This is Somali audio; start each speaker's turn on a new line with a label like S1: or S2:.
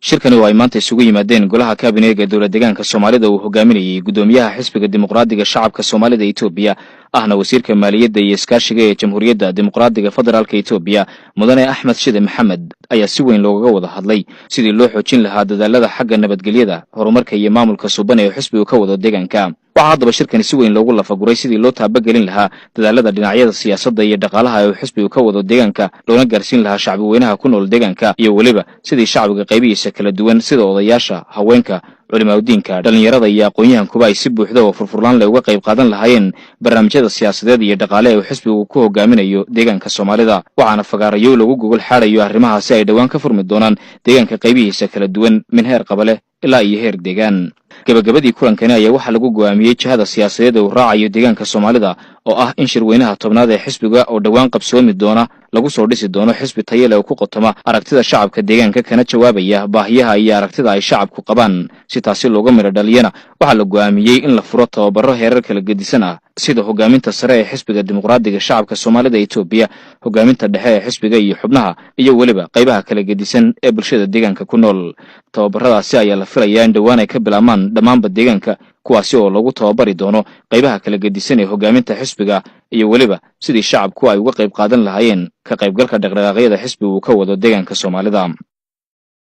S1: shirkani oo ay maanta isugu yimaadeen golaha kabineega dowlad deegaanka Soomaalida uu hogaaminayay gudoomiyaha xisbiga dimuqraadiga shacabka Soomaalida Itoobiya ahna wasiirka maaliyadda iyo iskaashiga ee Jamhuuriyadda Dimuqraadiga Federaalka Itoobiya mudane Axmed Shide Maxamed ayaa si weyn looga wada hadlay sidii loo xoojin lahaa dadaalada xagga nabadgelyada horumarka iyo maamulka suuban ee xisbigu ka wado deegaanka. waxaa haddaba shirkani si weyn loogu lafaguray sidii loo taabagelin lahaa dadaalada dhinacyada siyaasadda iyo dhaqaalaha ee xisbigu ka wado deegaanka loona gaarsiin lahaa shacbi weynaha ku nool deegaanka iyo waliba sidii shacbiga qaybihiisa kala duwan sida odayaasha haweenka culimaadudiinka dhalinyarada iyo aqoon-yahankuba ay si buuxda oo furfurlaan leh uga qayb qaadan lahaayeen barnaamijyada siyaasadeed iyo dhaqaale ee xisbigu ku hogaaminayo deegaanka Soomaalida waxaana fagaarayo lagu gogol xaarayo arrimahaasi ay dhawaan ka furmi doonaan deegaanka qaybihiisa kala duwan min heer qabale ilaa iyo heer deegaan. gabagabadii kulankani ayaa waxaa lagu go'aamiyey jihada siyaasadeed ee uu raacayo deegaanka Soomaalida oo ah in shirweynaha tobnaad ee xisbiga oo dhawaan qabsoomi doona lagu soo dhisi doono xisbi tayo leh oo ku qotoma aragtida shacabka deegaanka kana jawaabaya baahiyaha iyo aragtida ay shacabku qabaan. si taasi looga miro dhaliyana waxaa la go'aamiyey in la furo tababaro heerar kala gedisan ah sida hogaaminta sare ee xisbiga dimuqraadiga shacabka Soomaalida Itoobiya, hogaaminta dhexe ee xisbiga iyo xubnaha iyo waliba qaybaha kala gedisan ee bulshada deegaanka ku nool. tababaradaasi ayaa la filayaa in dhawaan ay ka bilaabmaan dhammaanba deegaanka kuwaasi oo lagu tababari doono qaybaha kala gedisan ee hogaaminta xisbiga iyo waliba sidii shacabku ay uga qayb qaadan lahaayeen ka qaybgalka dhaqdhaqaaqyada xisbigu ka wado deegaanka Soomaalida.